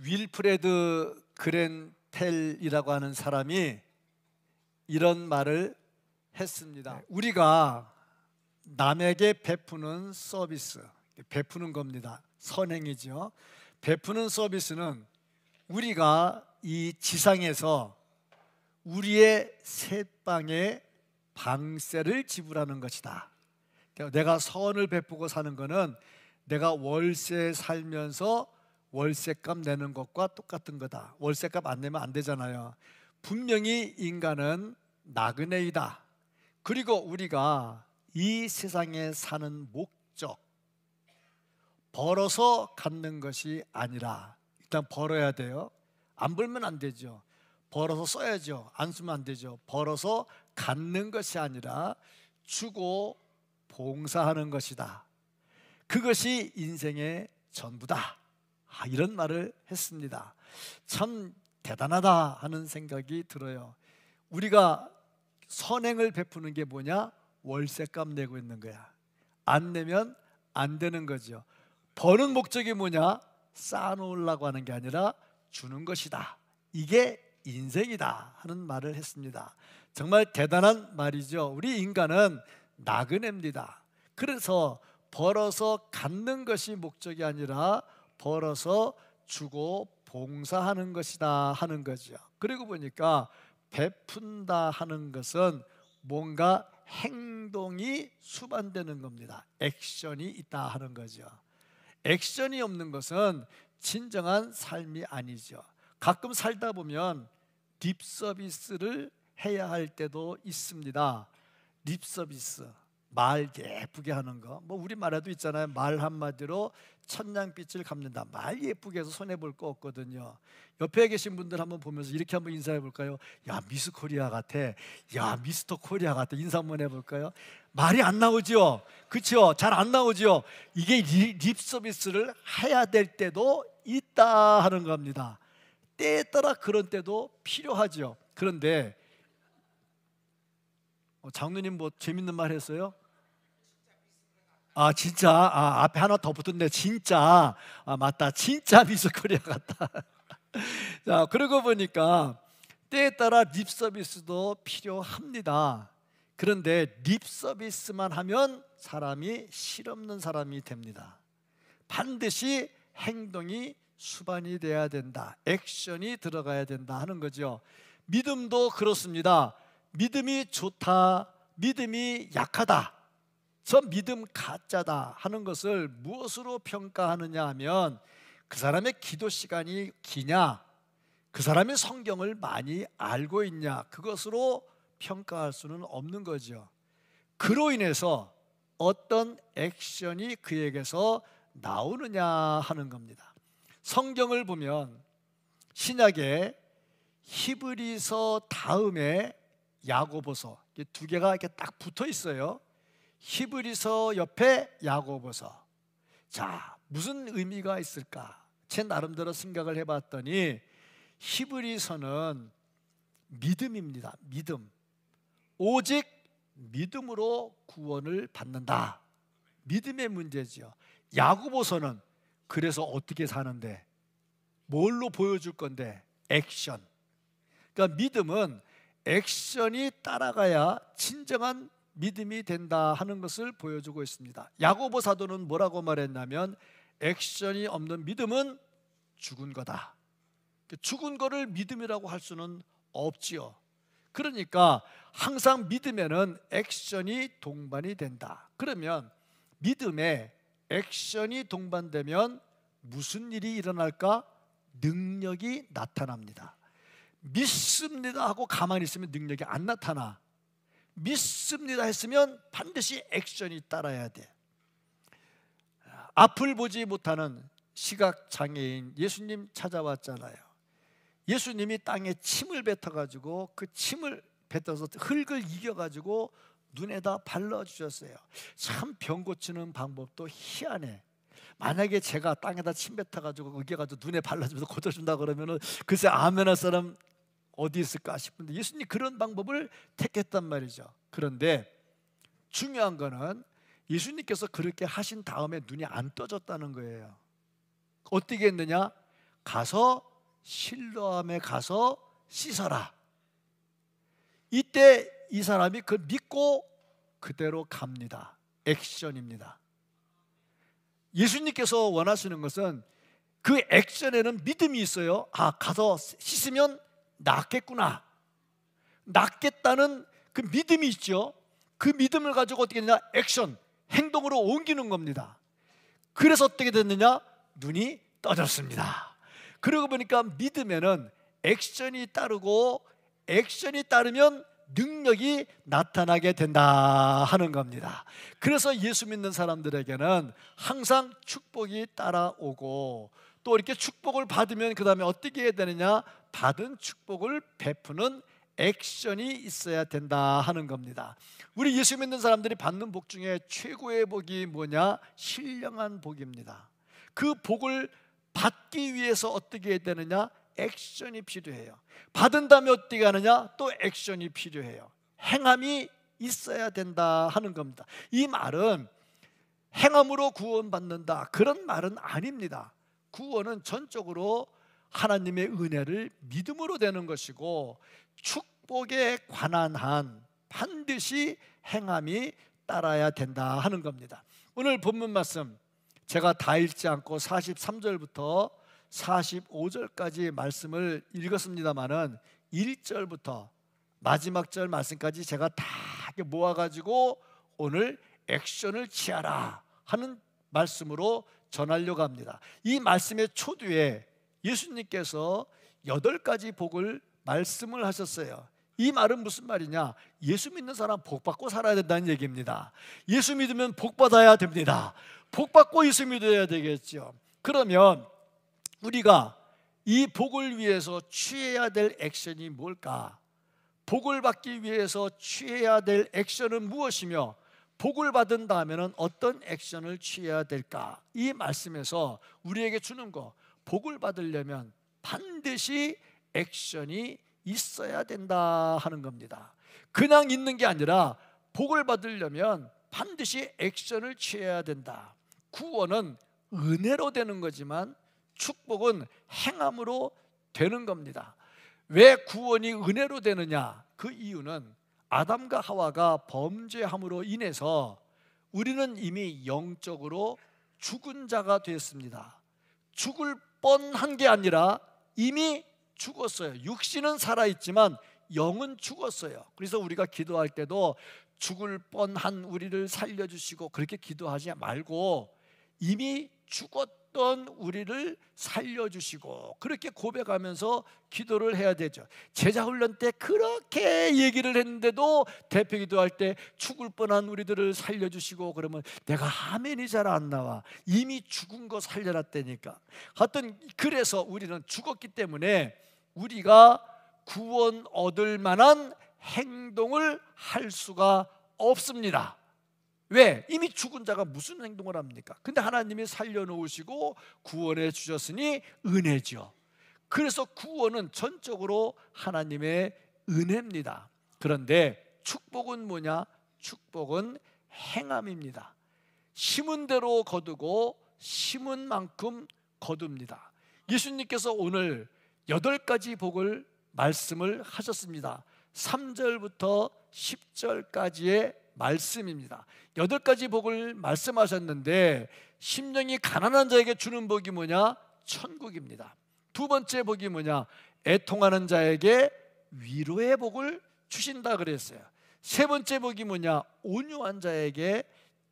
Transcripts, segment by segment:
윌프레드 그렌텔이라고 하는 사람이 이런 말을 했습니다. 우리가 남에게 베푸는 서비스, 베푸는 겁니다. 선행이죠. 베푸는 서비스는 우리가 이 지상에서 우리의 셋방의 방세를 지불하는 것이다. 내가 선을 베푸고 사는 것은 내가 월세 살면서 월세값 내는 것과 똑같은 거다. 월세값 안 내면 안 되잖아요. 분명히 인간은 나그네이다. 그리고 우리가 이 세상에 사는 목적, 벌어서 갖는 것이 아니라 일단 벌어야 돼요. 안 벌면 안 되죠. 벌어서 써야죠. 안 쓰면 안 되죠. 벌어서 갖는 것이 아니라 주고 봉사하는 것이다. 그것이 인생의 전부다. 이런 말을 했습니다. 참 대단하다 하는 생각이 들어요. 우리가 선행을 베푸는 게 뭐냐? 월세값 내고 있는 거야. 안 내면 안 되는 거죠. 버는 목적이 뭐냐? 쌓아놓으려고 하는 게 아니라 주는 것이다. 이게 인생이다 하는 말을 했습니다. 정말 대단한 말이죠. 우리 인간은 나그네입니다. 그래서 벌어서 갖는 것이 목적이 아니라 벌어서 주고 봉사하는 것이다 하는 거죠. 그리고 보니까 베푼다 하는 것은 뭔가 행동이 수반되는 겁니다. 액션이 있다 하는 거죠. 액션이 없는 것은 진정한 삶이 아니죠. 가끔 살다 보면 립 서비스를 해야 할 때도 있습니다. 립 서비스, 말 예쁘게 하는 거. 뭐 우리말에도 있잖아요. 말 한마디로 천냥빛을 갚는다. 말 예쁘게 해서 손해볼 거 없거든요. 옆에 계신 분들 한번 보면서 이렇게 한번 인사해 볼까요? 야, 미스 코리아 같아. 야, 미스터 코리아 같아. 인사 한번 해볼까요? 말이 안 나오죠. 그렇죠? 잘 안 나오죠. 이게 립 서비스를 해야 될 때도 있다 하는 겁니다. 때에 따라 그런 때도 필요하죠. 그런데 장로님 뭐 재밌는 말 했어요? 진짜 앞에 하나 더 붙었네. 진짜 맞다. 진짜 미스 코리아 같다. 자, 그러고 보니까 때에 따라 립 서비스도 필요합니다. 그런데 립 서비스만 하면 사람이 실없는 사람이 됩니다. 반드시 행동이 수반이 돼야 된다. 액션이 들어가야 된다 하는 거죠. 믿음도 그렇습니다. 믿음이 좋다, 믿음이 약하다, 저 믿음 가짜다 하는 것을 무엇으로 평가하느냐 하면 그 사람의 기도 시간이 기냐, 그 사람이 성경을 많이 알고 있냐, 그것으로 평가할 수는 없는 거죠. 그로 인해서 어떤 액션이 그에게서 나오느냐 하는 겁니다. 성경을 보면 신약에 히브리서 다음에 야고보서, 두 개가 이렇게 딱 붙어 있어요. 히브리서 옆에 야고보서. 자, 무슨 의미가 있을까? 제 나름대로 생각을 해봤더니 히브리서는 믿음입니다. 믿음. 오직 믿음으로 구원을 받는다. 믿음의 문제죠. 야고보서는 그래서 어떻게 사는데, 뭘로 보여줄 건데? 액션. 그러니까 믿음은 액션이 따라가야 진정한 믿음이 된다 하는 것을 보여주고 있습니다. 야고보 사도는 뭐라고 말했냐면 액션이 없는 믿음은 죽은 거다. 죽은 거를 믿음이라고 할 수는 없지요. 그러니까 항상 믿음에는 액션이 동반이 된다. 그러면 믿음에 액션이 동반되면 무슨 일이 일어날까? 능력이 나타납니다. 믿습니다 하고 가만히 있으면 능력이 안 나타나. 믿습니다 했으면 반드시 액션이 따라야 돼. 앞을 보지 못하는 시각장애인 예수님 찾아왔잖아요. 예수님이 땅에 침을 뱉어가지고 그 침을 뱉어서 흙을 이겨가지고 눈에다 발라주셨어요. 참 병 고치는 방법도 희한해. 만약에 제가 땅에다 침 뱉어가지고 으겨가지고 눈에 발라주면서 고쳐준다 그러면은 글쎄 아멘할 사람 어디 있을까 싶은데 예수님이 그런 방법을 택했단 말이죠. 그런데 중요한 거는 예수님께서 그렇게 하신 다음에 눈이 안 떠졌다는 거예요. 어떻게 했느냐? 가서 실로암에 가서 씻어라. 이때 이 사람이 그걸 믿고 그대로 갑니다. 액션입니다. 예수님께서 원하시는 것은 그 액션에는 믿음이 있어요. 아, 가서 씻으면 낫겠구나, 낫겠다는 그 믿음이 있죠. 그 믿음을 가지고 어떻게 되냐, 액션, 행동으로 옮기는 겁니다. 그래서 어떻게 됐느냐, 눈이 떠졌습니다. 그러고 보니까 믿음에는 액션이 따르고 액션이 따르면 능력이 나타나게 된다 하는 겁니다. 그래서 예수 믿는 사람들에게는 항상 축복이 따라오고, 또 이렇게 축복을 받으면 그 다음에 어떻게 해야 되느냐, 받은 축복을 베푸는 액션이 있어야 된다 하는 겁니다. 우리 예수 믿는 사람들이 받는 복 중에 최고의 복이 뭐냐, 신령한 복입니다. 그 복을 받기 위해서 어떻게 해야 되느냐, 액션이 필요해요. 받은 다음에 어떻게 하느냐, 또 액션이 필요해요. 행함이 있어야 된다 하는 겁니다. 이 말은 행함으로 구원받는다 그런 말은 아닙니다. 구원은 전적으로 하나님의 은혜를 믿음으로 되는 것이고, 축복에 관한 한 반드시 행함이 따라야 된다 하는 겁니다. 오늘 본문 말씀 제가 다 읽지 않고 43절부터 45절까지 말씀을 읽었습니다마는 1절부터 마지막 절 말씀까지 제가 다 모아가지고 오늘 액션을 취하라 하는 말씀으로 전하려고 합니다. 이 말씀의 초두에 예수님께서 8가지 복을 말씀을 하셨어요. 이 말은 무슨 말이냐, 예수 믿는 사람 복 받고 살아야 된다는 얘기입니다. 예수 믿으면 복 받아야 됩니다. 복 받고 예수 믿어야 되겠죠. 그러면 우리가 이 복을 위해서 취해야 될 액션이 뭘까? 복을 받기 위해서 취해야 될 액션은 무엇이며, 복을 받은 다음에는 어떤 액션을 취해야 될까? 이 말씀에서 우리에게 주는 거, 복을 받으려면 반드시 액션이 있어야 된다 하는 겁니다. 그냥 있는 게 아니라 복을 받으려면 반드시 액션을 취해야 된다. 구원은 은혜로 되는 거지만 축복은 행함으로 되는 겁니다. 왜 구원이 은혜로 되느냐? 그 이유는 아담과 하와가 범죄함으로 인해서 우리는 이미 영적으로 죽은 자가 되었습니다. 죽을 뻔한 게 아니라 이미 죽었어요. 육신은 살아있지만 영은 죽었어요. 그래서 우리가 기도할 때도 죽을 뻔한 우리를 살려주시고 그렇게 기도하지 말고 이미 죽었던 우리를 살려주시고 그렇게 고백하면서 기도를 해야 되죠. 제자훈련 때 그렇게 얘기를 했는데도 대표 기도할 때 죽을 뻔한 우리들을 살려주시고 그러면 내가 아멘이 잘 안 나와. 이미 죽은 거 살려놨다니까. 하여튼 그래서 우리는 죽었기 때문에 우리가 구원 얻을 만한 행동을 할 수가 없습니다. 왜? 이미 죽은 자가 무슨 행동을 합니까? 근데 하나님이 살려놓으시고 구원해 주셨으니 은혜죠. 그래서 구원은 전적으로 하나님의 은혜입니다. 그런데 축복은 뭐냐? 축복은 행함입니다. 심은 대로 거두고 심은 만큼 거둡니다. 예수님께서 오늘 8가지 복을 말씀을 하셨습니다. 3절부터 10절까지의 말씀입니다. 8가지 복을 말씀하셨는데 심령이 가난한 자에게 주는 복이 뭐냐? 천국입니다. 두 번째 복이 뭐냐? 애통하는 자에게 위로의 복을 주신다 그랬어요. 세 번째 복이 뭐냐? 온유한 자에게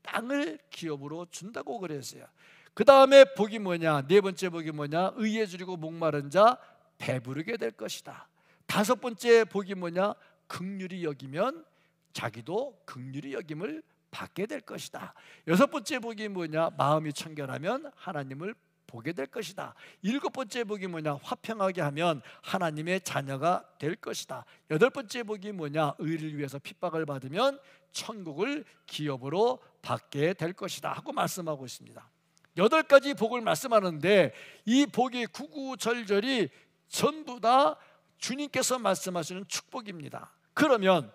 땅을 기업으로 준다고 그랬어요. 그 다음에 복이 뭐냐? 네 번째 복이 뭐냐? 의에 줄이고 목마른 자 배부르게 될 것이다. 다섯 번째 복이 뭐냐? 긍휼히 여기면 자기도 긍휼히 여김을 받게 될 것이다. 여섯 번째 복이 뭐냐? 마음이 청결하면 하나님을 보게 될 것이다. 일곱 번째 복이 뭐냐? 화평하게 하면 하나님의 자녀가 될 것이다. 여덟 번째 복이 뭐냐? 의를 위해서 핍박을 받으면 천국을 기업으로 받게 될 것이다 하고 말씀하고 있습니다. 8가지 복을 말씀하는데 이 복이 구구절절이 전부 다 주님께서 말씀하시는 축복입니다. 그러면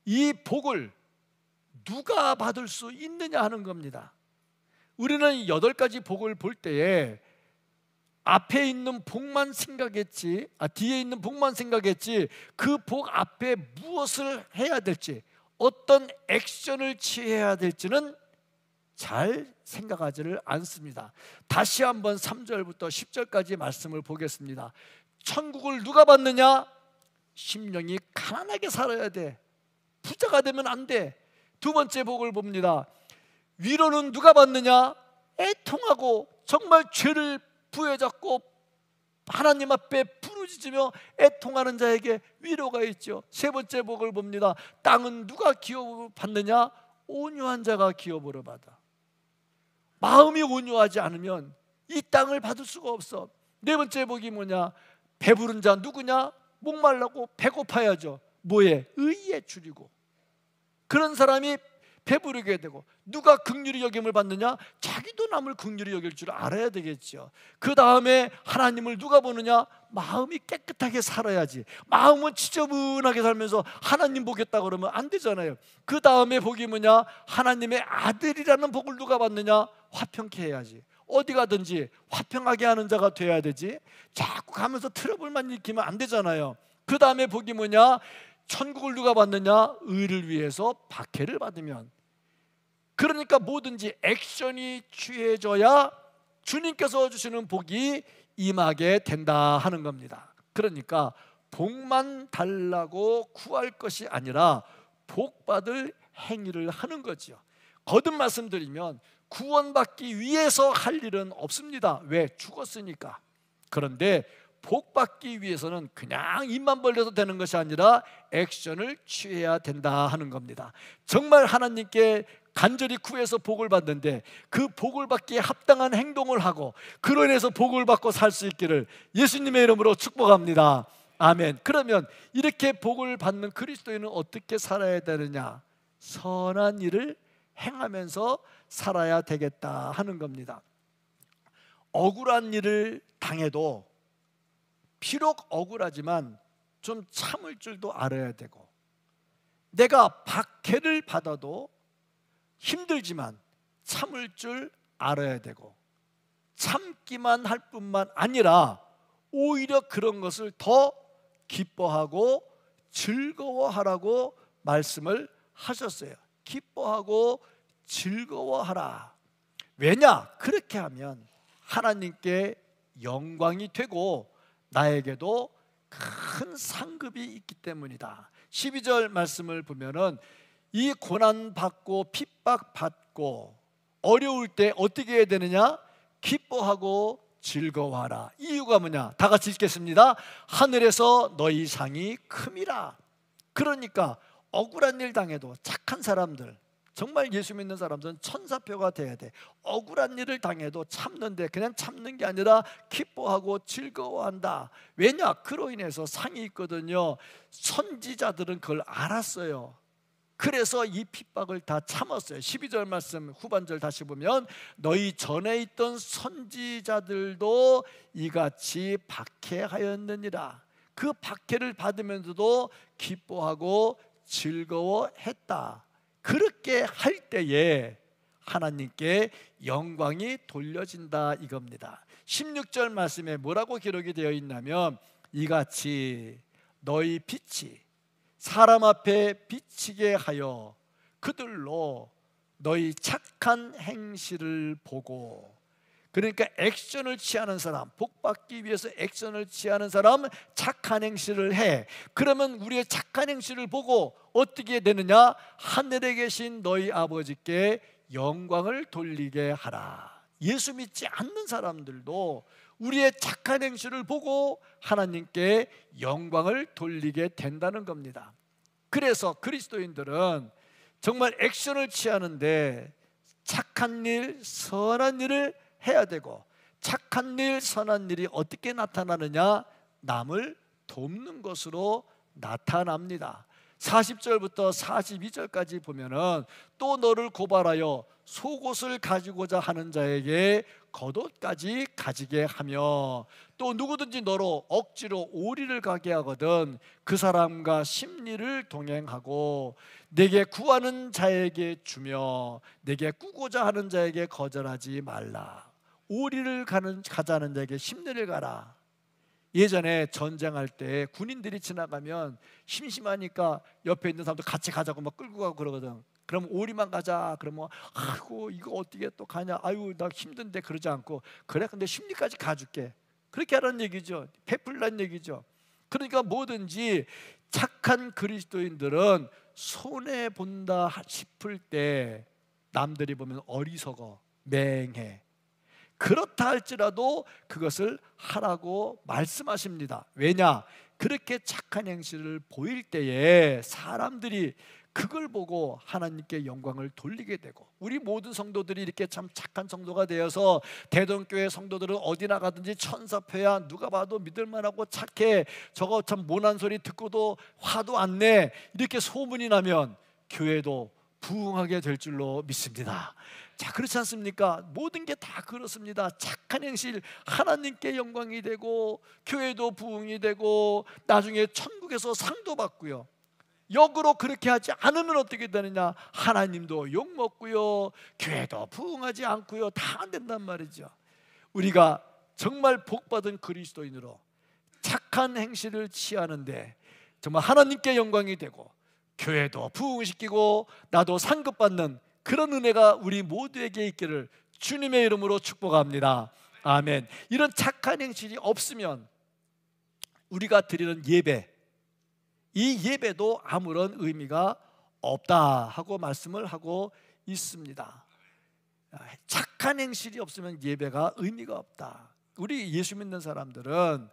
이 복을 누가 받을 수 있느냐 하는 겁니다. 우리는 8가지 복을 볼 때에 앞에 있는 복만 생각했지, 뒤에 있는 복만 생각했지, 그 복 앞에 무엇을 해야 될지, 어떤 액션을 취해야 될지는 잘 생각하지를 않습니다. 다시 한번 3절부터 10절까지 말씀을 보겠습니다. 천국을 누가 받느냐? 심령이 가난하게 살아야 돼. 부자가 되면 안 돼. 두 번째 복을 봅니다. 위로는 누가 받느냐? 애통하고 정말 죄를 부여잡고 하나님 앞에 부르짖으며 애통하는 자에게 위로가 있죠. 세 번째 복을 봅니다. 땅은 누가 기업을 받느냐? 온유한 자가 기업으로 받아. 마음이 온유하지 않으면 이 땅을 받을 수가 없어. 네 번째 복이 뭐냐? 배부른 자 누구냐? 목말라고 배고파야죠. 뭐에? 의에 줄이고. 그런 사람이 배부르게 되고. 누가 긍휼히 여김을 받느냐? 자기도 남을 긍휼히 여길 줄 알아야 되겠죠. 그 다음에 하나님을 누가 보느냐? 마음이 깨끗하게 살아야지. 마음은 지저분하게 살면서 하나님 보겠다 그러면 안 되잖아요. 그 다음에 복이 뭐냐? 하나님의 아들이라는 복을 누가 받느냐? 화평케 해야지. 어디 가든지 화평하게 하는 자가 돼야 되지. 자꾸 가면서 트러블만 일으키면 안 되잖아요. 그 다음에 복이 뭐냐? 천국을 누가 받느냐? 의를 위해서 박해를 받으면. 그러니까 뭐든지 액션이 취해져야 주님께서 주시는 복이 임하게 된다 하는 겁니다. 그러니까 복만 달라고 구할 것이 아니라 복받을 행위를 하는 거죠. 거듭 말씀드리면 구원받기 위해서 할 일은 없습니다. 왜? 죽었으니까. 그런데 복받기 위해서는 그냥 입만 벌려서 되는 것이 아니라 액션을 취해야 된다 하는 겁니다. 정말 하나님께 간절히 구해서 복을 받는데 그 복을 받기에 합당한 행동을 하고 그로 인해서 복을 받고 살 수 있기를 예수님의 이름으로 축복합니다. 아멘. 그러면 이렇게 복을 받는 그리스도인은 어떻게 살아야 되느냐? 선한 일을 행하면서 살아야 되겠다 하는 겁니다. 억울한 일을 당해도 비록 억울하지만 좀 참을 줄도 알아야 되고, 내가 박해를 받아도 힘들지만 참을 줄 알아야 되고, 참기만 할 뿐만 아니라 오히려 그런 것을 더 기뻐하고 즐거워하라고 말씀을 하셨어요. 기뻐하고 즐거워하라. 왜냐? 그렇게 하면 하나님께 영광이 되고 나에게도 큰 상급이 있기 때문이다. 12절 말씀을 보면은 이 고난받고 핍박받고 어려울 때 어떻게 해야 되느냐? 기뻐하고 즐거워하라. 이유가 뭐냐? 다 같이 읽겠습니다. 하늘에서 너희 상이 큼이라. 그러니까 억울한 일 당해도 착한 사람들, 정말 예수 믿는 사람들은 천사표가 돼야 돼. 억울한 일을 당해도 참는데 그냥 참는 게 아니라 기뻐하고 즐거워한다. 왜냐? 그로 인해서 상이 있거든요. 선지자들은 그걸 알았어요. 그래서 이 핍박을 다 참았어요. 12절 말씀 후반절 다시 보면 너희 전에 있던 선지자들도 이같이 박해하였느니라. 그 박해를 받으면서도 기뻐하고 즐거워했다. 그렇게 할 때에 하나님께 영광이 돌려진다 이겁니다. 16절 말씀에 뭐라고 기록이 되어 있냐면 이같이 너희 빛이 사람 앞에 비치게 하여 그들로 너희 착한 행실을 보고. 그러니까 액션을 취하는 사람, 복받기 위해서 액션을 취하는 사람 착한 행실을 해. 그러면 우리의 착한 행실을 보고 어떻게 되느냐? 하늘에 계신 너희 아버지께 영광을 돌리게 하라. 예수 믿지 않는 사람들도 우리의 착한 행실을 보고 하나님께 영광을 돌리게 된다는 겁니다. 그래서 그리스도인들은 정말 액션을 취하는데 착한 일, 선한 일을 해야 되고, 착한 일, 선한 일이 어떻게 나타나느냐? 남을 돕는 것으로 나타납니다. 40절부터 42절까지 보면은 또 너를 고발하여 속옷을 가지고자 하는 자에게 겉옷까지 가지게 하며 또 누구든지 너로 억지로 오리를 가게 하거든 그 사람과 심리를 동행하고 내게 구하는 자에게 주며 내게 꾸고자 하는 자에게 거절하지 말라. 오리를 가자는 자에게 심리를 가라. 예전에 전쟁할 때 군인들이 지나가면 심심하니까 옆에 있는 사람도 같이 가자고 막 끌고 가고 그러거든. 그럼 오리만 가자. 그러면 아이고 이거 어떻게 또 가냐. 아유 나 힘든데. 그러지 않고 그래 근데 심리까지 가줄게. 그렇게 하라는 얘기죠. 베풀라는 얘기죠. 그러니까 뭐든지 착한 그리스도인들은 손해 본다 싶을 때 남들이 보면 어리석어, 맹해. 그렇다 할지라도 그것을 하라고 말씀하십니다. 왜냐? 그렇게 착한 행실을 보일 때에 사람들이 그걸 보고 하나님께 영광을 돌리게 되고, 우리 모든 성도들이 이렇게 참 착한 성도가 되어서 대동교회 성도들은 어디 나가든지 천사표야, 누가 봐도 믿을만하고 착해, 저거 참 모난 소리 듣고도 화도 안 내, 이렇게 소문이 나면 교회도 부흥하게 될 줄로 믿습니다. 자, 그렇지 않습니까? 모든 게 다 그렇습니다. 착한 행실, 하나님께 영광이 되고 교회도 부흥이 되고 나중에 천국에서 상도 받고요. 역으로 그렇게 하지 않으면 어떻게 되느냐? 하나님도 욕먹고요, 교회도 부흥하지 않고요, 다 안 된단 말이죠. 우리가 정말 복받은 그리스도인으로 착한 행실을 취하는데 정말 하나님께 영광이 되고 교회도 부흥시키고 나도 상급받는 그런 은혜가 우리 모두에게 있기를 주님의 이름으로 축복합니다. 아멘. 이런 착한 행실이 없으면 우리가 드리는 예배, 이 예배도 아무런 의미가 없다 하고 말씀을 하고 있습니다. 착한 행실이 없으면 예배가 의미가 없다. 우리 예수 믿는 사람들은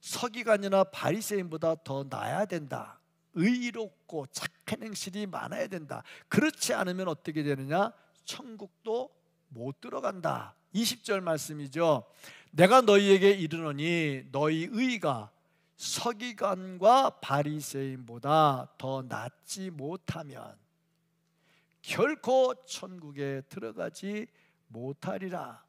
서기관이나 바리새인보다 더 나아야 된다. 의롭고 착한 행실이 많아야 된다. 그렇지 않으면 어떻게 되느냐? 천국도 못 들어간다. 20절 말씀이죠. 내가 너희에게 이르노니 너희 의가 서기관과 바리새인보다 더 낫지 못하면 결코 천국에 들어가지 못하리라.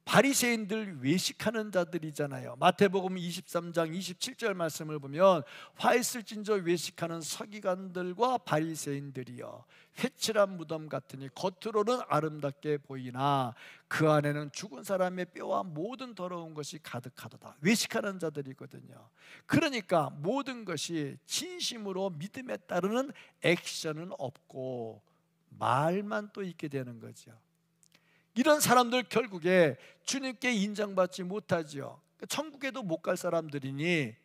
바리새인들 외식하는 자들이잖아요. 마태복음 23장 27절 말씀을 보면 화 있을진저 외식하는 서기관들과 바리새인들이여 회칠한 무덤 같으니 겉으로는 아름답게 보이나 그 안에는 죽은 사람의 뼈와 모든 더러운 것이 가득하도다. 외식하는 자들이거든요. 그러니까 모든 것이 진심으로 믿음에 따르는 액션은 없고 말만 또 있게 되는 거죠. 이런 사람들 결국에 주님께 인정받지 못하지요. 천국에도 못 갈 사람들이니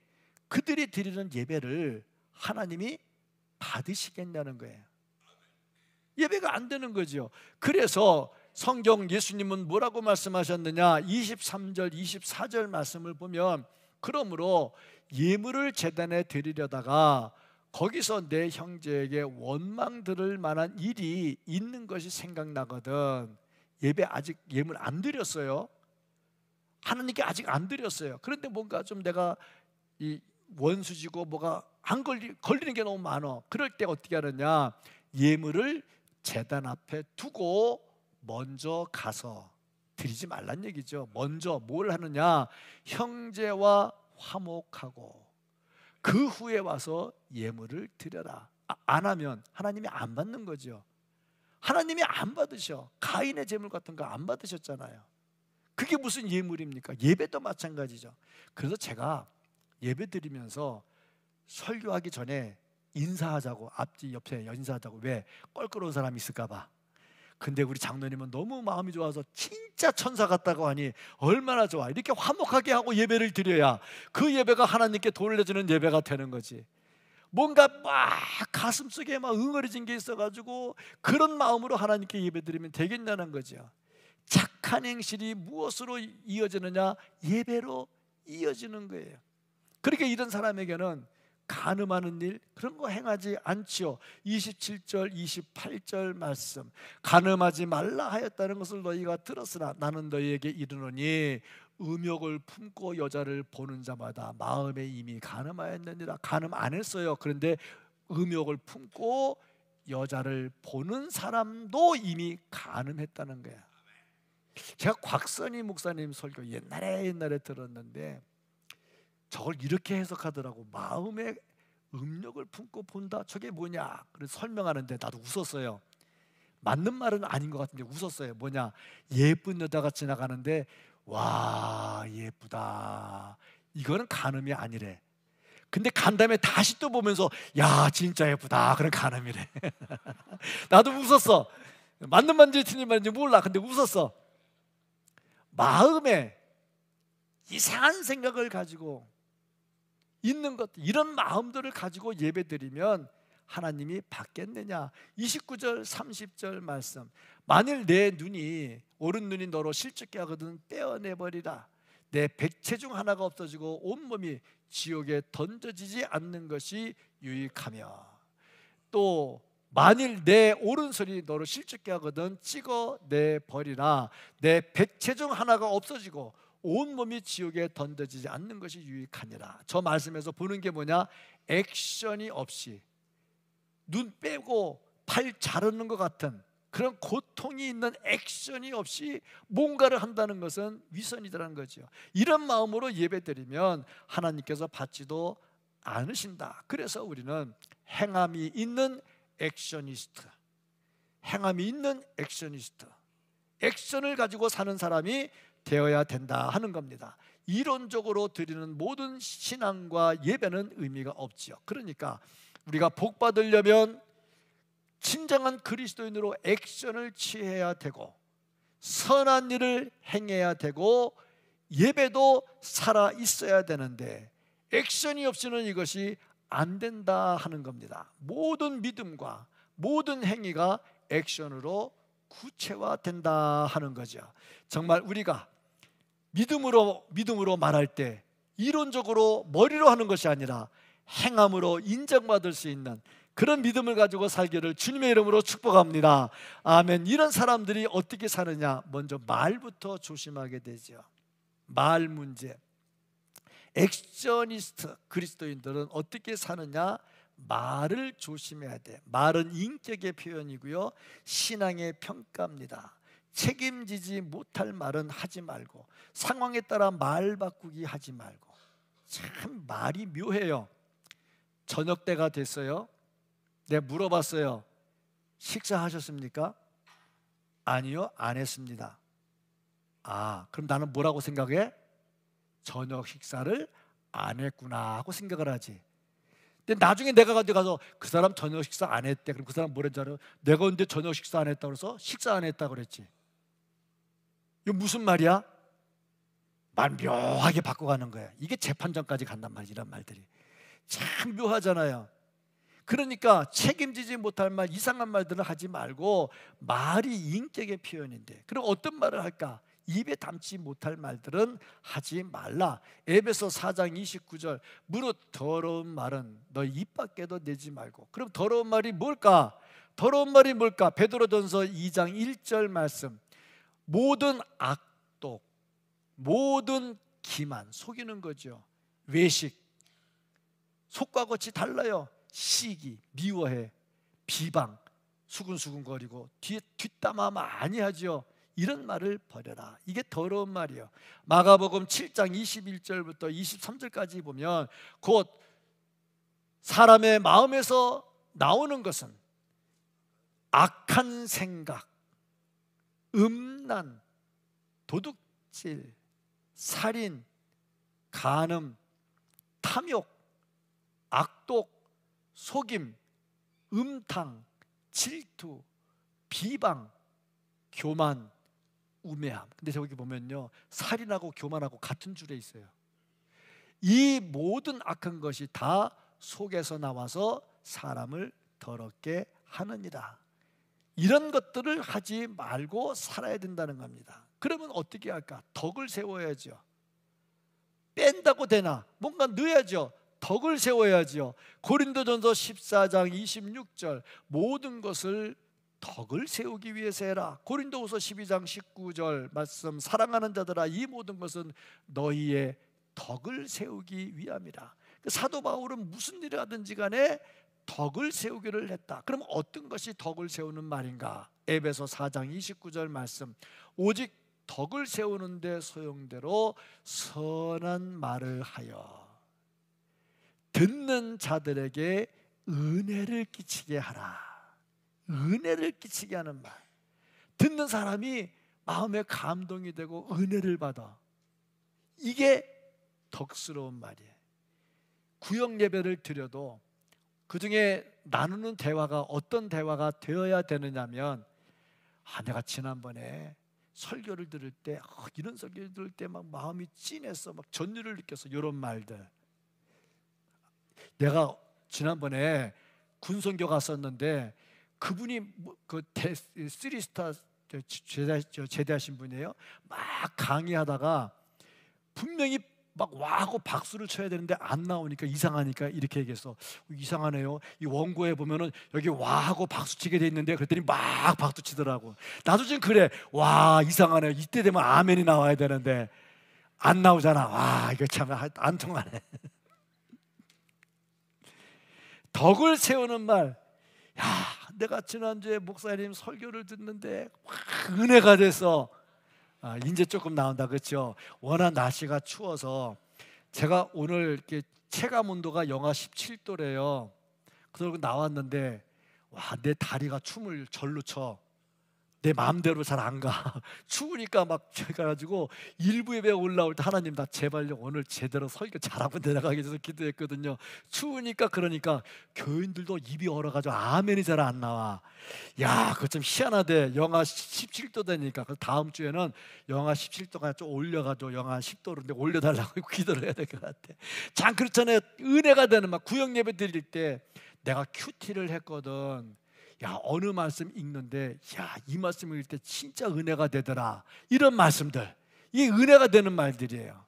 그들이 드리는 예배를 하나님이 받으시겠냐는 거예요. 예배가 안 되는 거죠. 그래서 성경 예수님은 뭐라고 말씀하셨느냐? 23절 24절 말씀을 보면 그러므로 예물을 제단에 드리려다가 거기서 내 형제에게 원망 들을 만한 일이 있는 것이 생각나거든. 예배 아직 예물 안 드렸어요. 하나님께 아직 안 드렸어요. 그런데 뭔가 좀 내가 이 원수지고 뭐가 안 걸리는 게 너무 많아. 그럴 때 어떻게 하느냐? 예물을 제단 앞에 두고 먼저 가서 드리지 말란 얘기죠. 먼저 뭘 하느냐? 형제와 화목하고 그 후에 와서 예물을 드려라. 안 하면 하나님이 안 받는 거죠. 하나님이 안 받으셔. 가인의 제물 같은 거 안 받으셨잖아요. 그게 무슨 예물입니까? 예배도 마찬가지죠. 그래서 제가 예배 드리면서 설교하기 전에 인사하자고, 앞뒤 옆에 인사하자고. 왜? 껄끄러운 사람이 있을까 봐. 근데 우리 장로님은 너무 마음이 좋아서 진짜 천사 같다고 하니 얼마나 좋아. 이렇게 화목하게 하고 예배를 드려야 그 예배가 하나님께 돌려주는 예배가 되는 거지. 뭔가 막 가슴속에 막 응어리진 게 있어가지고 그런 마음으로 하나님께 예배드리면 되겠냐는 거죠. 착한 행실이 무엇으로 이어지느냐? 예배로 이어지는 거예요. 그러니까 이런 사람에게는 간음하는 일 그런 거 행하지 않지요. 27절 28절 말씀, 간음하지 말라 하였다는 것을 너희가 들었으나 나는 너희에게 이르노니 음욕을 품고 여자를 보는 자마다 마음에 이미 간음하였느니라. 간음 안 했어요. 그런데 음욕을 품고 여자를 보는 사람도 이미 간음했다는 거야. 제가 곽선희 목사님 설교 옛날에 들었는데 저걸 이렇게 해석하더라고. 마음에 음욕을 품고 본다. 저게 뭐냐? 그래서 설명하는데 나도 웃었어요. 맞는 말은 아닌 것 같은데 웃었어요. 뭐냐, 예쁜 여자가 지나가는데 와 예쁘다, 이거는 간음이 아니래. 근데 간 다음에 다시 또 보면서 야 진짜 예쁘다, 그런 간음이래. 나도 웃었어. 맞는 말인지 틀린 말인지 몰라. 근데 웃었어. 마음에 이상한 생각을 가지고 있는 것, 이런 마음들을 가지고 예배드리면 하나님이 받겠느냐. 29절 30절 말씀, 만일 내 눈이 오른 눈이 너로 실족게 하거든 떼어내버리라. 내 백체 중 하나가 없어지고 온몸이 지옥에 던져지지 않는 것이 유익하며, 또 만일 내 오른손이 너를 실족게 하거든 찍어내버리라. 내 백체 중 하나가 없어지고 온몸이 지옥에 던져지지 않는 것이 유익하니라. 저 말씀에서 보는 게 뭐냐, 액션이 없이 눈 빼고 팔 자르는 것 같은 그런 고통이 있는 액션이 없이 뭔가를 한다는 것은 위선이라는 거죠. 이런 마음으로 예배드리면 하나님께서 받지도 않으신다. 그래서 우리는 행함이 있는 액션이스트, 행함이 있는 액션이스트, 액션을 가지고 사는 사람이 되어야 된다 하는 겁니다. 이론적으로 드리는 모든 신앙과 예배는 의미가 없지요. 그러니까 우리가 복 받으려면 진정한 그리스도인으로 액션을 취해야 되고, 선한 일을 행해야 되고, 예배도 살아 있어야 되는데 액션이 없이는 이것이 안 된다 하는 겁니다. 모든 믿음과 모든 행위가 액션으로 구체화된다 하는 거죠. 정말 우리가 믿음으로 말할 때 이론적으로 머리로 하는 것이 아니라 행함으로 인정받을 수 있는 그런 믿음을 가지고 살기를 주님의 이름으로 축복합니다. 아멘. 이런 사람들이 어떻게 사느냐, 먼저 말부터 조심하게 되죠. 말 문제. 액션니스트 그리스도인들은 어떻게 사느냐, 말을 조심해야 돼. 말은 인격의 표현이고요, 신앙의 평가입니다. 책임지지 못할 말은 하지 말고, 상황에 따라 말 바꾸기 하지 말고. 참 말이 묘해요. 저녁 때가 됐어요. 내가 물어봤어요. 식사하셨습니까? 아니요, 안 했습니다. 아, 그럼 나는 뭐라고 생각해? 저녁 식사를 안 했구나 하고 생각을 하지. 근데 나중에 내가 가서 그 사람 저녁 식사 안 했대. 그럼 그 사람 뭐랬는 줄 알아요? 내가 근데 저녁 식사 안 했다고 그래서 식사 안 했다고 그랬지. 이거 무슨 말이야? 말 묘하게 바꿔가는 거야. 이게 재판정까지 간단 말이지, 이런 말들이. 참 묘하잖아요. 그러니까 책임지지 못할 말, 이상한 말들을 하지 말고, 말이 인격의 표현인데 그럼 어떤 말을 할까? 입에 담지 못할 말들은 하지 말라. 에베소 4장 29절, 무릇 더러운 말은 너 입 밖에도 내지 말고. 그럼 더러운 말이 뭘까? 더러운 말이 뭘까? 베드로전서 2장 1절 말씀, 모든 악독, 모든 기만, 속이는 거죠. 외식, 속과 겉이 달라요. 시기, 미워해, 비방, 수근수근거리고 뒤에 뒷담화 많이 하죠. 이런 말을 버려라. 이게 더러운 말이에요. 마가복음 7장 21절부터 23절까지 보면 곧 사람의 마음에서 나오는 것은 악한 생각, 음란, 도둑질, 살인, 간음, 탐욕, 악독, 속임, 음탕, 질투, 비방, 교만, 우매함. 근데 저기 보면요, 살인하고 교만하고 같은 줄에 있어요. 이 모든 악한 것이 다 속에서 나와서 사람을 더럽게 하느니라. 이런 것들을 하지 말고 살아야 된다는 겁니다. 그러면 어떻게 할까? 덕을 세워야죠. 뺀다고 되나? 뭔가 넣어야죠. 덕을 세워야죠. 고린도전서 14장 26절, 모든 것을 덕을 세우기 위해서 해라. 고린도후서 12장 19절 말씀, 사랑하는 자들아 이 모든 것은 너희의 덕을 세우기 위함이라. 사도 바울은 무슨 일을 하든지 간에 덕을 세우기를 했다. 그럼 어떤 것이 덕을 세우는 말인가? 에베소 4장 29절 말씀, 오직 덕을 세우는데 소용대로 선한 말을 하여 듣는 자들에게 은혜를 끼치게 하라. 은혜를 끼치게 하는 말. 듣는 사람이 마음에 감동이 되고 은혜를 받아. 이게 덕스러운 말이에요. 구역 예배를 드려도 그 중에 나누는 대화가 어떤 대화가 되어야 되느냐면, 내가 지난번에 설교를 들을 때 이런 설교를 들을 때 막 마음이 찐했어, 막 전율을 느꼈어, 이런 말들. 내가 지난번에 군선교 갔었는데 그분이 그 쓰리스타 제대하신 분이에요. 막 강의하다가 분명히 막 와하고 박수를 쳐야 되는데 안 나오니까 이상하니까 이렇게 얘기했어. 이상하네요. 이 원고에 보면은 여기 와하고 박수 치게 돼 있는데, 그랬더니 막 박수 치더라고. 나도 지금 그래. 와, 이상하네요. 이때 되면 아멘이 나와야 되는데 안 나오잖아. 와, 이거 참 안 통하네. 덕을 세우는 말. 야, 내가 지난주에 목사님 설교를 듣는데 은혜가 돼서. 이제 조금 나온다, 그렇죠? 워낙 날씨가 추워서. 제가 오늘 이렇게 체감 온도가 영하 17도래요. 그러고 나왔는데 내 다리가 춤을 절로 춰. 내 마음대로 잘 안 가. 추우니까 막 가지고 일부 예배 올라올 때 하나님, 나 제발요 오늘 제대로 설교 잘하고 내려가게 해서 기도했거든요. 추우니까. 그러니까 교인들도 입이 얼어가지고 아멘이 잘 안 나와. 야, 그거 좀 희한하대. 영하 17도 되니까. 그래서 다음 주에는 영하 17도가 좀 올려가지고 영하 10도로 올려달라고 기도를 해야 될 것 같아. 참 그렇잖아요. 은혜가 되는 막 구역 예배 드릴 때 내가 큐티를 했거든. 야, 어느 말씀 읽는데 이 말씀 읽을 때 진짜 은혜가 되더라, 이런 말씀들, 이게 은혜가 되는 말들이에요.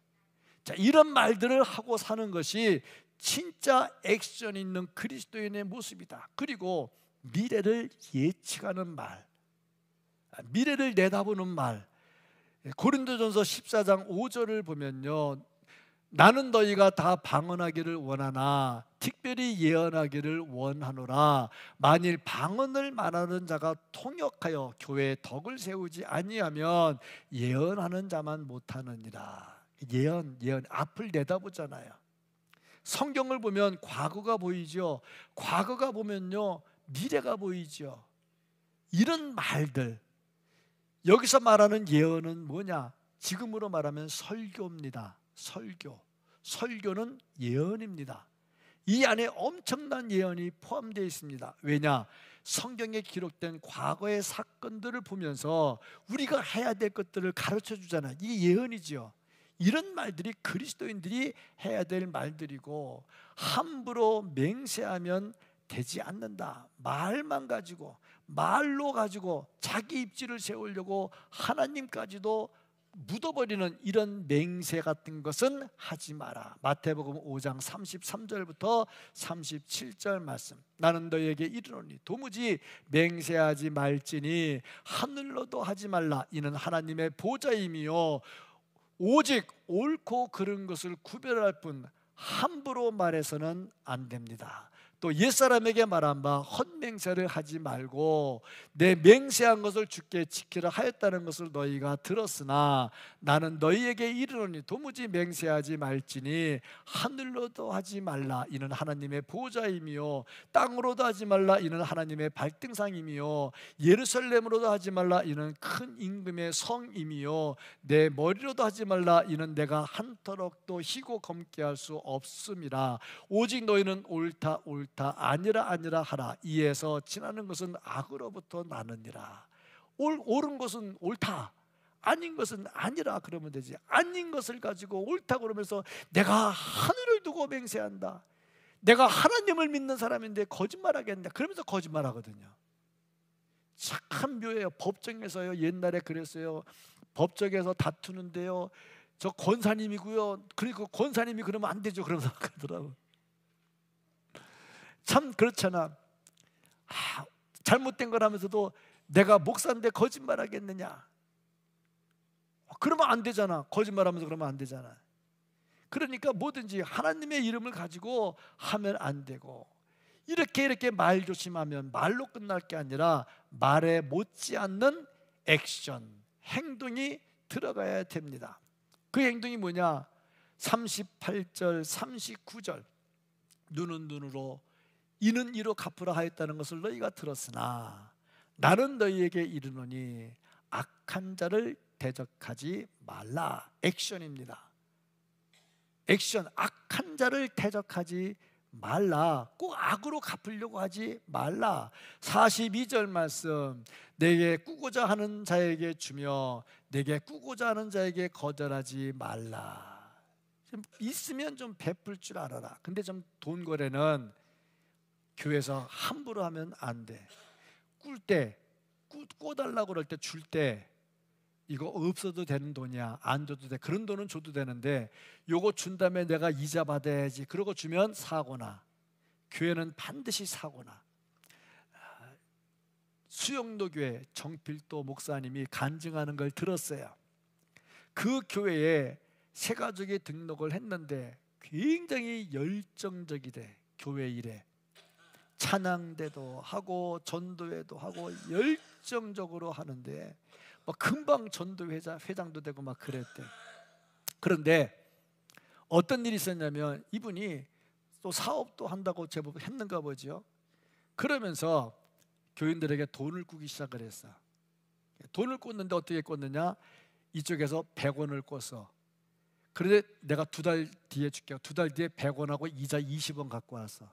자, 이런 말들을 하고 사는 것이 진짜 액션 있는 그리스도인의 모습이다. 그리고 미래를 예측하는 말, 미래를 내다보는 말. 고린도전서 14장 5절을 보면요, 나는 너희가 다 방언하기를 원하나 특별히 예언하기를 원하노라. 만일 방언을 말하는 자가 통역하여 교회에 덕을 세우지 아니하면 예언하는 자만 못하느니라. 예언 앞을 내다보잖아요. 성경을 보면 과거가 보이죠. 과거가 보면요, 미래가 보이죠. 이런 말들. 여기서 말하는 예언은 뭐냐? 지금으로 말하면 설교입니다. 설교는 예언입니다. 이 안에 엄청난 예언이 포함되어 있습니다. 왜냐? 성경에 기록된 과거의 사건들을 보면서 우리가 해야 될 것들을 가르쳐 주잖아요. 이게 예언이죠. 이런 말들이 그리스도인들이 해야 될 말들이고, 함부로 맹세하면 되지 않는다. 말로 가지고 자기 입지를 세우려고 하나님까지도 묻어버리는 이런 맹세 같은 것은 하지 마라. 마태복음 5장 33절부터 37절 말씀. 나는 너희에게 이르노니 도무지 맹세하지 말지니 하늘로도 하지 말라. 이는 하나님의 보좌임이요 오직 옳고 그른 것을 구별할 뿐 함부로 말해서는 안 됩니다. 또 옛사람에게 말한 바 헛맹세를 하지 말고 내 맹세한 것을 주께 지키라 하였다는 것을 너희가 들었으나 나는 너희에게 이르노니 도무지 맹세하지 말지니 하늘로도 하지 말라. 이는 하나님의 보좌임이요 땅으로도 하지 말라. 이는 하나님의 발등상임이요 예루살렘으로도 하지 말라. 이는 큰 임금의 성임이요 내 머리로도 하지 말라. 이는 내가 한터럭도 희고 검게 할 수 없음이라. 오직 너희는 옳다 아니라 하라. 이에서 지나는 것은 악으로부터 나느니라. 옳은 것은 옳다, 아닌 것은 아니라 그러면 되지. 아닌 것을 가지고 옳다 그러면서 내가 하늘을 두고 맹세한다, 내가 하나님을 믿는 사람인데 거짓말하겠냐 그러면서 거짓말하거든요. 참 묘해요. 법정에서요, 옛날에 그랬어요. 법정에서 다투는데요, 저 권사님이고요, 그리고 권사님이 그러면 안 되죠 그러면서 그러더라고. 참 그렇잖아. 잘못된 거라면서도 내가 목사인데 거짓말하겠느냐, 그러면 안 되잖아. 거짓말하면서 그러면 안 되잖아. 그러니까 뭐든지 하나님의 이름을 가지고 하면 안 되고, 이렇게 말 조심하면 말로 끝날 게 아니라 말에 못지않는 액션, 행동이 들어가야 됩니다. 그 행동이 뭐냐? 38절 39절 눈은 눈으로 이는 이로 갚으라 하였다는 것을 너희가 들었으나 나는 너희에게 이르노니 악한 자를 대적하지 말라. 액션입니다. 액션. 악한 자를 대적하지 말라. 꼭 악으로 갚으려고 하지 말라. 42절 말씀, 내게 꾸고자 하는 자에게 주며 내게 꾸고자 하는 자에게 거절하지 말라. 좀 있으면 좀 베풀 줄 알아라. 근데 좀 돈 거래는 교회에서 함부로 하면 안 돼. 꿔달라고 그럴 때 줄 때 이거 없어도 되는 돈이야, 안 줘도 돼. 그런 돈은 줘도 되는데 요거 준 다음에 내가 이자 받아야지, 그러고 주면 사고나. 교회는 반드시 사고나. 수영로 교회 정필도 목사님이 간증하는 걸 들었어요. 그 교회에 새 가족이 등록을 했는데 굉장히 열정적이래. 교회 일에 찬양대도 하고 전도회도 하고 열정적으로 하는데 막 금방 전도회장도 되고 막 그랬대. 그런데 어떤 일이 있었냐면 이분이 또 사업도 한다고 제법 했는가 보죠. 그러면서 교인들에게 돈을 꾸기 시작을 했어. 돈을 꽂는데 어떻게 꽂느냐, 이쪽에서 100원을 꽂어. 그런데 내가 2달 뒤에 줄게. 2달 뒤에 100원하고 이자 20원 갖고 왔어.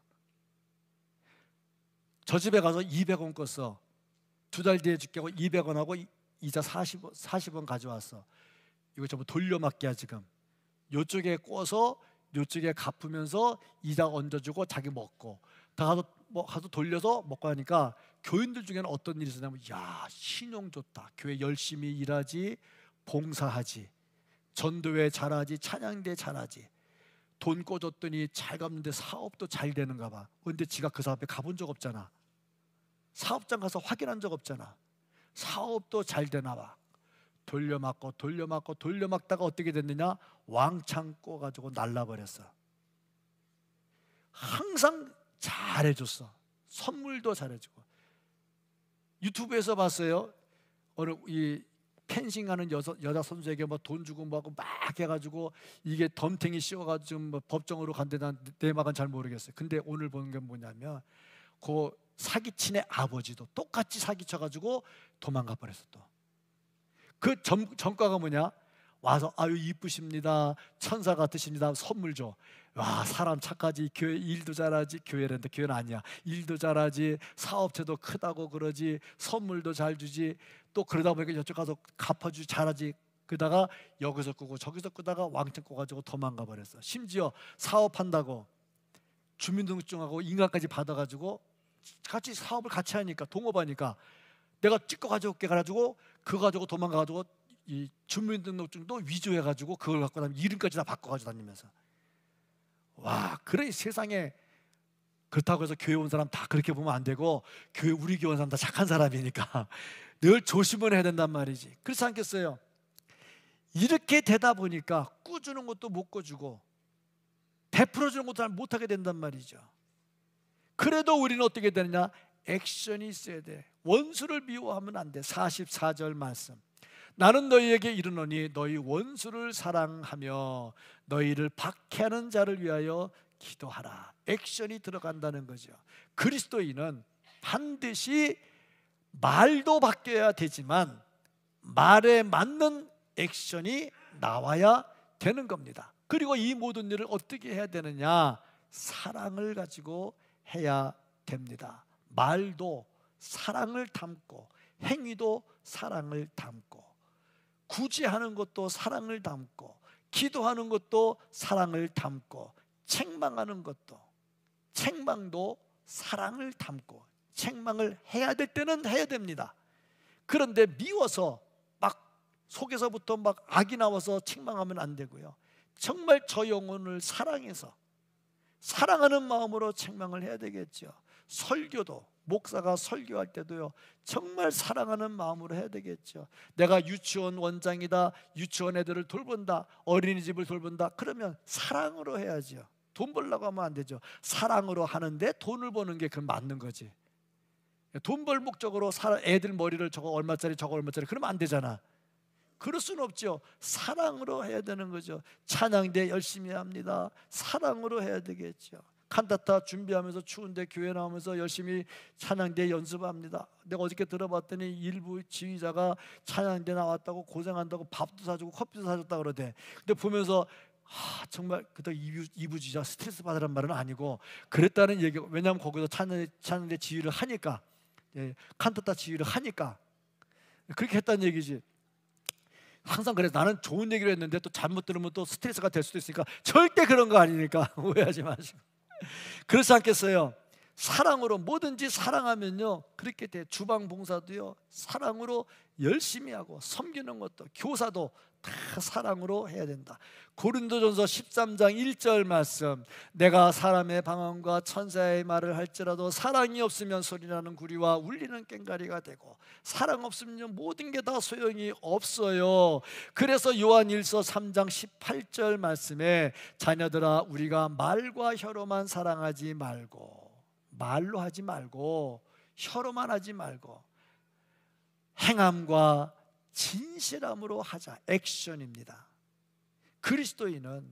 저 집에 가서 200원 껐어. 2달 뒤에 줄게 하고 200원하고 이자 40원 가져왔어. 이거 전부 돌려막기야 지금. 요쪽에 꿔서 요쪽에 갚으면서 이자 얹어주고 자기 먹고 다 가서 돌려서 먹고 하니까 교인들 중에는 어떤 일이 있었냐면, 야, 신용 좋다. 교회 열심히 일하지, 봉사하지, 전도회 잘하지, 찬양대 잘하지. 돈 꿔줬더니 잘 갚는데 사업도 잘 되는가 봐. 근데 지가 그 사업에 가본 적 없잖아. 사업장 가서 확인한 적 없잖아. 사업도 잘 되나 봐. 돌려막다가 어떻게 됐느냐, 왕창 꿔가지고 날라버렸어. 항상 잘해줬어. 선물도 잘해주고. 유튜브에서 봤어요. 어느 이 펜싱하는 여자 선수에게 뭐 돈 주고 뭐하고 막 해가지고 이게 덤탱이 씌워가지고 뭐 법정으로 간데 난 내막은 잘 모르겠어요. 근데 오늘 보는 게 뭐냐면 그 사기친 애 아버지도 똑같이 사기쳐가지고 도망가 버렸어. 또 그 전과가 뭐냐, 와서 아유 이쁘십니다, 천사 같으십니다, 선물 줘. 와, 사람 착하지, 교회 일도 잘하지. 교회란다, 교회는 아니야. 일도 잘하지, 사업체도 크다고 그러지, 선물도 잘 주지. 또 그러다 보니까 이쪽 가서 갚아주지, 잘하지. 그러다가 여기서 끄고 저기서 끄다가 왕창 꺼가지고 도망가 버렸어. 심지어 사업한다고 주민등록증하고 인가까지 받아가지고 같이 사업을 같이 하니까, 동업하니까 내가 찍고 가져올게 가지고 그거 가지고 도망가가지고 이 주민등록증도 위조해가지고 그걸 갖고 다니면 이름까지 다 바꿔가지고 다니면서. 와, 그래 세상에. 그렇다고 해서 교회 온 사람 다 그렇게 보면 안 되고, 우리 교회 온 사람 다 착한 사람이니까 늘 조심을 해야 된단 말이지. 그렇지 않겠어요? 이렇게 되다 보니까 꾸주는 것도 못 꿔주고 베풀어주는 것도 잘 못하게 된단 말이죠. 그래도 우리는 어떻게 되느냐, 액션이 있어야 돼. 원수를 미워하면 안 돼. 44절 말씀, 나는 너희에게 이르노니 너희 원수를 사랑하며 너희를 박해하는 자를 위하여 기도하라. 액션이 들어간다는 거죠. 그리스도인은 반드시 말도 바뀌어야 되지만 말에 맞는 액션이 나와야 되는 겁니다. 그리고 이 모든 일을 어떻게 해야 되느냐, 사랑을 가지고 해야 됩니다. 말도 사랑을 담고, 행위도 사랑을 담고, 구제하는 것도 사랑을 담고, 기도하는 것도 사랑을 담고, 책망하는 것도, 책망도 사랑을 담고, 책망을 해야 될 때는 해야 됩니다. 그런데 미워서 막 속에서부터 막 악이 나와서 책망하면 안 되고요. 정말 저 영혼을 사랑해서 사랑하는 마음으로 책망을 해야 되겠죠. 설교도, 목사가 설교할 때도요, 정말 사랑하는 마음으로 해야 되겠죠. 내가 유치원 원장이다, 유치원 애들을 돌본다, 어린이집을 돌본다, 그러면 사랑으로 해야죠. 돈 벌려고 하면 안 되죠. 사랑으로 하는데 돈을 버는 게 그럼 맞는 거지. 돈 벌 목적으로 애들 머리를 저거 얼마짜리 저거 얼마짜리 그러면 안 되잖아. 그럴 수는 없죠. 사랑으로 해야 되는 거죠. 찬양대 열심히 합니다. 사랑으로 해야 되겠죠. 칸타타 준비하면서 추운데 교회 나오면서 열심히 찬양대 연습합니다. 내가 어저께 들어봤더니 일부 지휘자가 찬양대 나왔다고 고생한다고 밥도 사주고 커피도 사줬다 그러대. 근데 보면서 정말 그때 이부 지휘자 스트레스 받으란 말은 아니고 그랬다는 얘기가, 왜냐하면 거기서 찬양대 지휘를 하니까, 칸타타 지휘를 하니까 그렇게 했다는 얘기지. 항상 그래서 나는 좋은 얘기를 했는데 또 잘못 들으면 또 스트레스가 될 수도 있으니까 절대 그런 거 아니니까 오해하지 마시고. 그렇지 않겠어요? 사랑으로 뭐든지 사랑하면요 그렇게 돼. 주방 봉사도요 사랑으로 열심히 하고, 섬기는 것도 교사도 다 사랑으로 해야 된다. 고린도전서 13장 1절 말씀, 내가 사람의 방언과 천사의 말을 할지라도 사랑이 없으면 소리나는 구리와 울리는 꽹과리가 되고, 사랑 없으면 모든 게 다 소용이 없어요. 그래서 요한일서 3장 18절 말씀에 자녀들아 우리가 말과 혀로만 사랑하지 말고, 말로 하지 말고 혀로만 하지 말고 행함과 진실함으로 하자. 액션입니다. 그리스도인은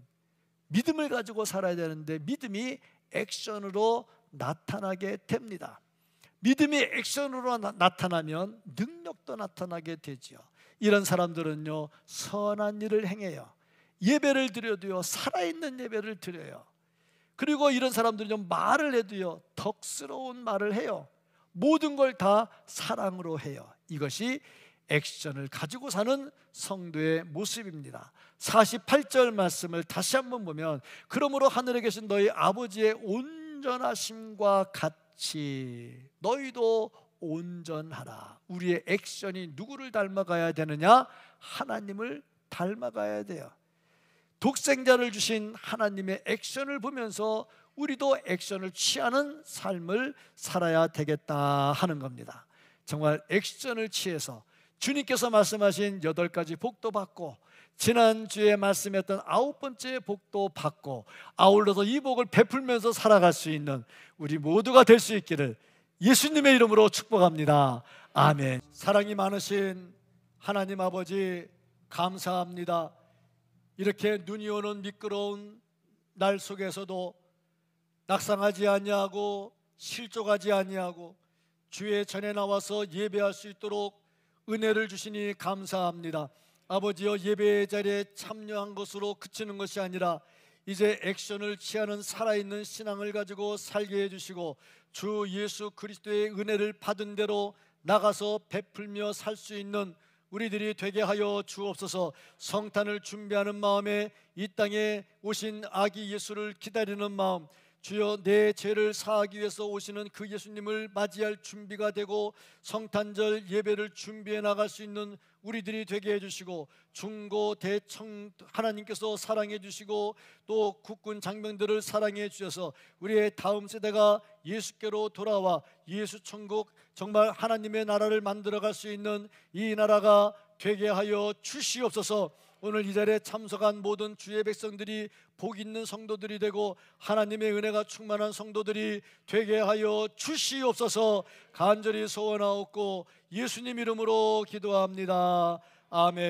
믿음을 가지고 살아야 되는데 믿음이 액션으로 나타나게 됩니다. 믿음이 액션으로 나타나면 능력도 나타나게 되죠. 이런 사람들은요 선한 일을 행해요. 예배를 드려도요 살아있는 예배를 드려요. 그리고 이런 사람들은요 말을 해도요 덕스러운 말을 해요. 모든 걸 다 사랑으로 해요. 이것이 액션을 가지고 사는 성도의 모습입니다. 48절 말씀을 다시 한번 보면, 그러므로 하늘에 계신 너희 아버지의 온전하심과 같이 너희도 온전하라. 우리의 액션이 누구를 닮아가야 되느냐? 하나님을 닮아가야 돼요. 독생자를 주신 하나님의 액션을 보면서 우리도 액션을 취하는 삶을 살아야 되겠다 하는 겁니다. 정말 액션을 취해서 주님께서 말씀하신 8가지 복도 받고, 지난주에 말씀했던 9번째 복도 받고, 아울러서 이 복을 베풀면서 살아갈 수 있는 우리 모두가 될 수 있기를 예수님의 이름으로 축복합니다. 아멘. 사랑이 많으신 하나님 아버지 감사합니다. 이렇게 눈이 오는 미끄러운 날 속에서도 낙상하지 아니하고 실족하지 아니하고 주의 전에 나와서 예배할 수 있도록 은혜를 주시니 감사합니다. 아버지여, 예배의 자리에 참여한 것으로 그치는 것이 아니라 이제 액션을 취하는 살아있는 신앙을 가지고 살게 해주시고, 주 예수 그리스도의 은혜를 받은 대로 나가서 베풀며 살 수 있는 우리들이 되게 하여 주옵소서. 성탄을 준비하는 마음에 이 땅에 오신 아기 예수를 기다리는 마음, 주여 내 죄를 사하기 위해서 오시는 그 예수님을 맞이할 준비가 되고 성탄절 예배를 준비해 나갈 수 있는 우리들이 되게 해주시고, 중고 대청 하나님께서 사랑해 주시고 또 국군 장병들을 사랑해 주셔서 우리의 다음 세대가 예수께로 돌아와 예수 천국, 정말 하나님의 나라를 만들어갈 수 있는 이 나라가 되게 하여 주시옵소서. 오늘 이 자리에 참석한 모든 주의 백성들이 복 있는 성도들이 되고 하나님의 은혜가 충만한 성도들이 되게 하여 주시옵소서. 간절히 소원하옵고 예수님 이름으로 기도합니다. 아멘.